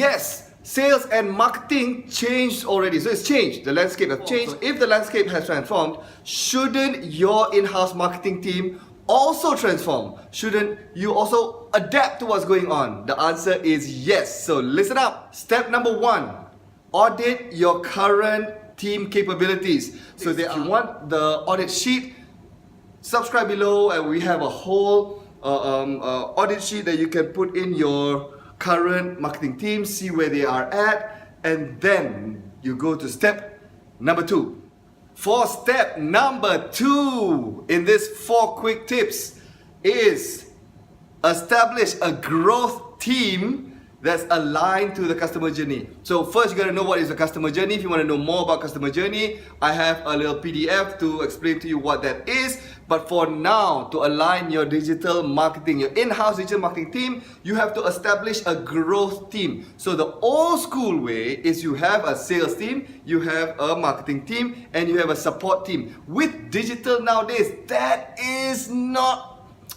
yes, sales and marketing changed already. So it's changed. The landscape has changed. So if the landscape has transformed, shouldn't your in-house marketing team also transform? Shouldn't you also adapt to what's going on? The answer is yes. So listen up. Step number 1, audit your current team capabilities. So if you want the audit sheet, subscribe below and we have a whole audit sheet that you can put in your current marketing team, see where they are at, and then you go to step number 2. For step number 2 in this 4 quick tips is establish a growth team that's aligned to the customer journey. So first you gotta know what is the customer journey. If you want to know more about customer journey, I have a little PDF to explain to you what that is. But for now, to align your digital marketing, your in-house digital marketing team, you have to establish a growth team. So the old school way is you have a sales team, you have a marketing team, and you have a support team. With digital nowadays, that is not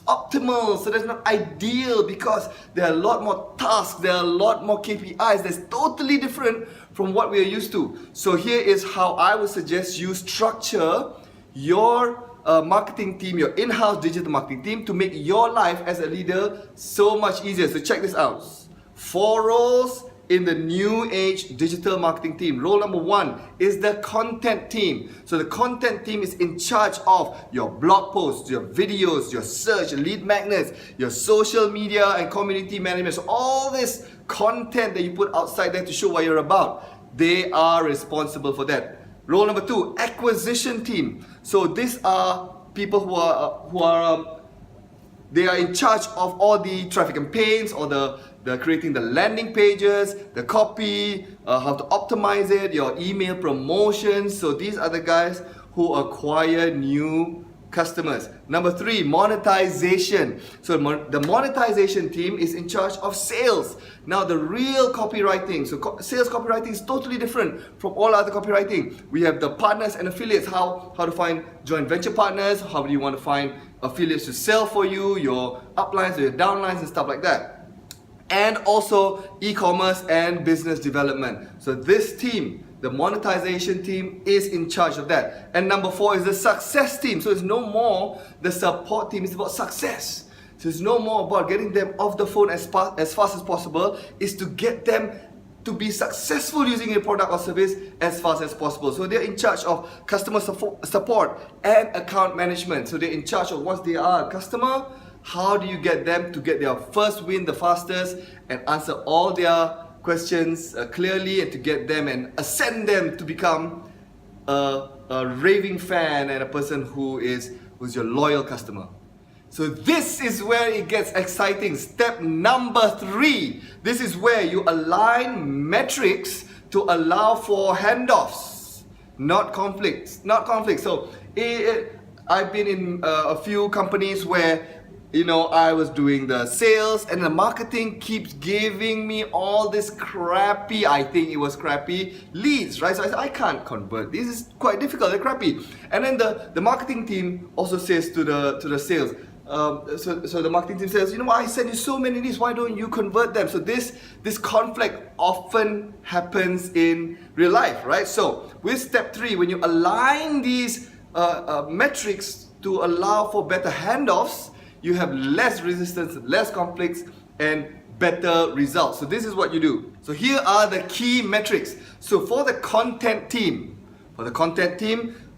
optimal, so that's not ideal because there are a lot more tasks, there are a lot more KPIs that's totally different from what we are used to. So here is how I would suggest you structure your marketing team, your in-house digital marketing team, to make your life as a leader so much easier. So check this out. 4 roles in the new age digital marketing team. Role number 1 is the content team. So the content team is in charge of your blog posts, your videos, your search, lead magnets, your social media and community management. So all this content that you put outside there to show what you're about, they are responsible for that. Role number 2, acquisition team. So these are people who are they are in charge of all the traffic campaigns, or the creating the landing pages, the copy, how to optimize it, your email promotions. So these are the guys who acquire new customers. Number 3, monetization. So the monetization team is in charge of sales. Now the real copywriting, so sales copywriting is totally different from all other copywriting. We have the partners and affiliates, how to find joint venture partners, how do you want to find affiliates to sell for you, your uplines, your downlines and stuff like that. And also e-commerce and business development. So this team, the monetization team, is in charge of that. And number 4 is the success team. So it's no more the support team, it's about success. So it's no more about getting them off the phone as fast as possible. It's to get them to be successful using your product or service as fast as possible. So they're in charge of customer support and account management. So they're in charge of, once they are a customer, how do you get them to get their first win the fastest and answer all their questions clearly, and to get them and ascend them to become a raving fan and a person who's your loyal customer. So this is where it gets exciting. Step number 3. This is where you align metrics to allow for handoffs, not conflicts. So I've been in a few companies where I was doing the sales and the marketing keeps giving me all this crappy, I think it was crappy leads, right? So I said, I can't convert. This is quite difficult, they're crappy. And then the marketing team also says to the sales, so the marketing team says, I send you so many leads, why don't you convert them? So this conflict often happens in real life, right? So with step 3, when you align these metrics to allow for better handoffs, you have less resistance, less conflicts, and better results. So this is what you do. So here are the key metrics. So for the content team,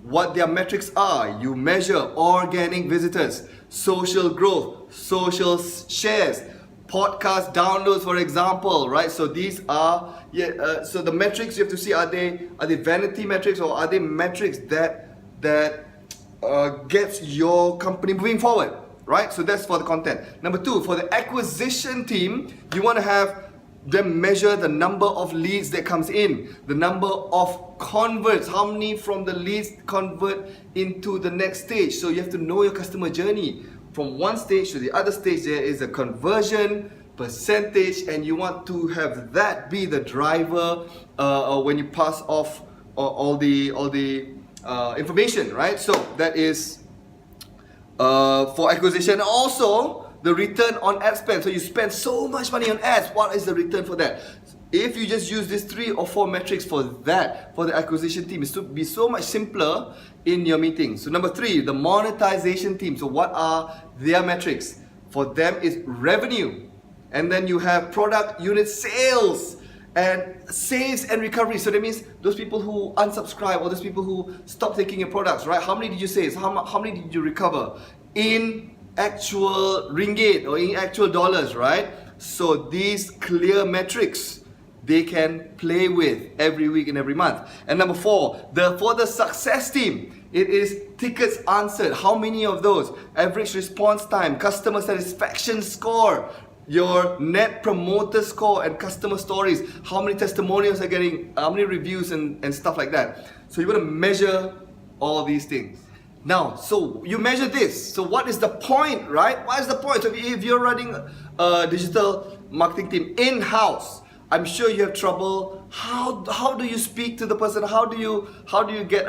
what their metrics are: you measure organic visitors, social growth, social shares, podcast downloads, for example, right? So these are so the metrics you have to see, are they vanity metrics, or are they metrics that gets your company moving forward? Right? So that's for the content. Number 2, for the acquisition team, you want to have them measure the number of leads that comes in, the number of converts, how many from the leads convert into the next stage. So you have to know your customer journey. From one stage to the other stage, there is a conversion percentage, and you want to have that be the driver when you pass off all the information, right? So that is for acquisition. Also the return on ad spend. So you spend so much money on ads, what is the return for that? If you just use these 3 or 4 metrics for that, for the acquisition team, it's to be so much simpler in your meetings. So number 3, the monetization team. So what are their metrics? For them is revenue. And then you have product unit sales and saves and recovery. So that means those people who unsubscribe or those people who stop taking your products, right? How many did you save? How many did you recover in actual ringgit or in actual dollars, right? So these clear metrics they can play with every week and every month. And number 4, for the success team, it is tickets answered. How many of those? Average response time, customer satisfaction score, your net promoter score and customer stories, how many testimonials are getting, how many reviews and stuff like that. So you want to measure all these things. Now, so you measure this. So what is the point, right? What is the point? So if you're running a digital marketing team in-house, I'm sure you have trouble. How do you speak to the person? How do you get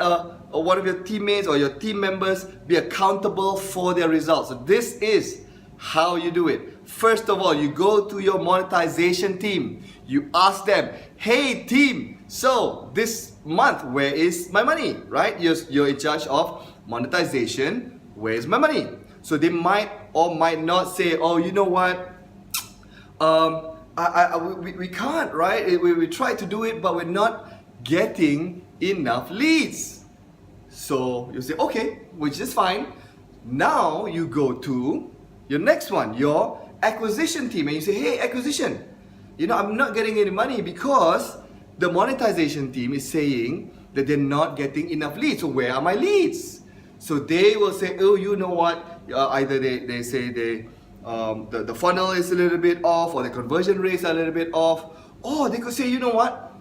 one of your teammates or your team members be accountable for their results? So this is how you do it. First of all, you go to your monetization team. You ask them, hey team, so this month, where is my money, right? You're in charge of monetization. Where is my money? So they might or might not say, oh, you know what? We can't, right? We try to do it, but we're not getting enough leads. So you say, okay, which is fine. Now you go to your next one, your acquisition team, and you say, hey, acquisition, I'm not getting any money because the monetization team is saying that they're not getting enough leads. So where are my leads? So they will say, oh, you know what? Either they say the funnel is a little bit off, or the conversion rates are a little bit off, or they could say, you know what,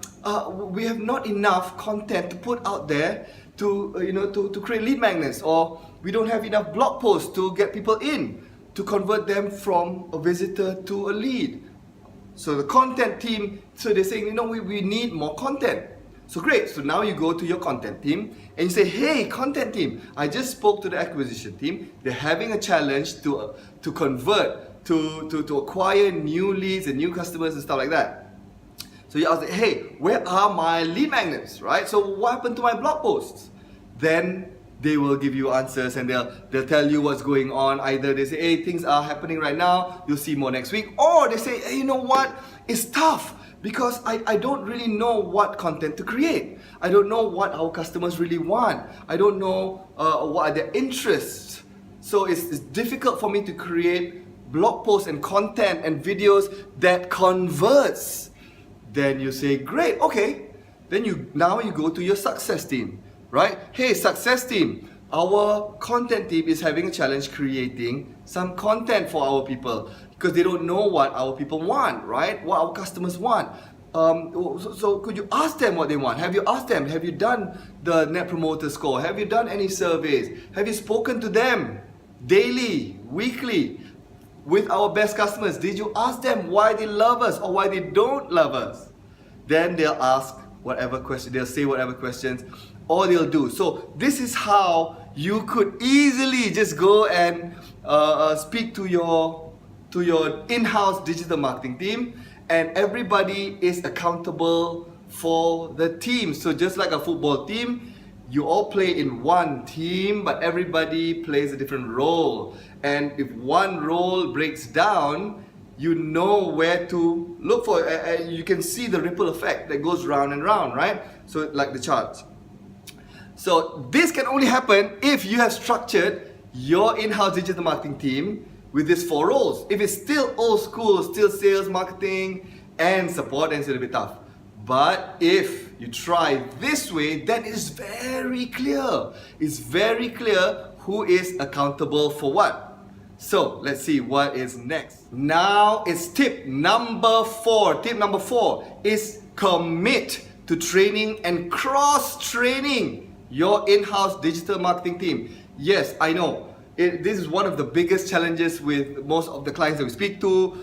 we have not enough content to put out there to create lead magnets, or we don't have enough blog posts to get people in to convert them from a visitor to a lead. So the content team, so they're saying, we need more content. So great, so now you go to your content team and you say, hey, content team, I just spoke to the acquisition team. They're having a challenge to convert, to acquire new leads and new customers and stuff like that. So you ask, hey, where are my lead magnets, right? So what happened to my blog posts? Then they will give you answers and they'll tell you what's going on. Either they say, hey, things are happening right now, you'll see more next week. Or they say, hey, you know what, it's tough, because I don't really know what content to create. I don't know what our customers really want. I don't know what are their interests. So it's difficult for me to create blog posts and content and videos that converts. Then you say, great, okay. Then now you go to your success team, right? Hey, success team, our content team is having a challenge creating some content for our people, because they don't know what our people want, right? What our customers want. So could you ask them what they want? Have you asked them? Have you done the net promoter score? Have you done any surveys? Have you spoken to them daily, weekly, with our best customers? Did you ask them why they love us or why they don't love us? Then they'll ask whatever question, they'll say whatever questions, or they'll do. So this is how you could easily just go and speak to your in-house digital marketing team, and everybody is accountable for the team. So just like a football team, you all play in one team, but everybody plays a different role. And if one role breaks down, you know where to look for. You can see the ripple effect that goes round and round, right? So like the chart. So this can only happen if you have structured your in-house digital marketing team with these 4 roles. If it's still old school, still sales, marketing, and support, then it's a little bit tough. But if you try this way, then it's very clear. It's very clear who is accountable for what. So let's see what is next. Now it's tip number 4. Tip number 4 is commit to training and cross-training your in-house digital marketing team. Yes, I know. This is one of the biggest challenges with most of the clients that we speak to,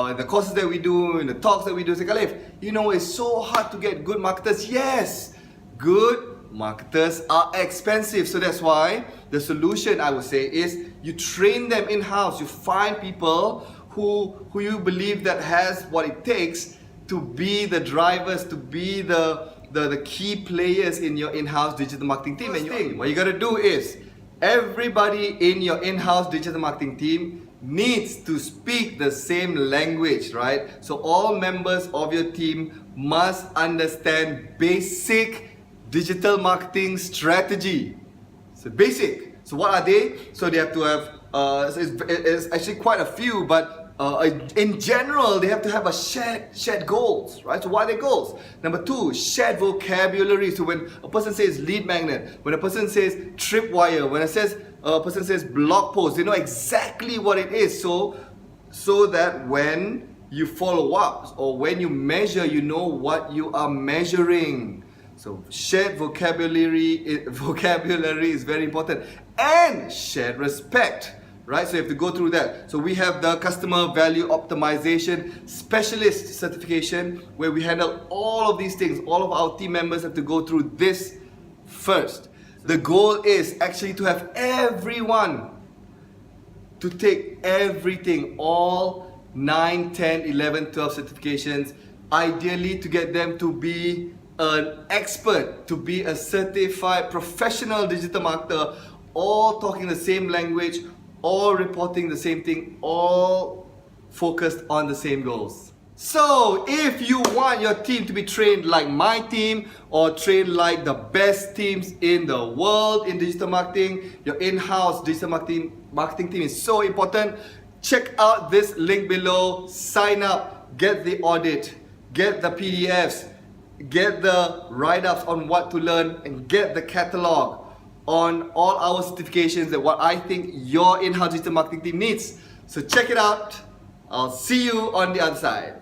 in the courses that we do, in the talks that we do. Say, Carliff, it's so hard to get good marketers. Yes, good marketers are expensive. So that's why the solution, I would say, is you train them in-house. You find people who you believe that has what it takes to be the drivers, to be the key players in your in-house digital marketing team. And what you gotta do is, everybody in your in-house digital marketing team needs to speak the same language, right? So all members of your team must understand basic digital marketing strategy. So basic. So what are they? So they have to have, it's actually quite a few, but in general, they have to have a shared goals, right? So what are their goals? Number 2, shared vocabulary. So when a person says lead magnet, when a person says tripwire, when a person says blog post, they know exactly what it is. So that when you follow up or when you measure, you know what you are measuring. So shared vocabulary is very important, and shared respect. Right, so you have to go through that. So we have the customer value optimization specialist certification, where we handle all of these things. All of our team members have to go through this first. The goal is actually to have everyone to take everything, all 9, 10, 11, 12 certifications, ideally to get them to be an expert, to be a certified professional digital marketer, all talking the same language, all reporting the same thing, all focused on the same goals. So if you want your team to be trained like my team, or trained like the best teams in the world in digital marketing, your in-house digital marketing team is so important. Check out this link below, sign up, get the audit, get the PDFs, get the write-ups on what to learn, and get the catalog on all our certifications and what I think your in-house digital marketing team needs. So check it out. I'll see you on the other side.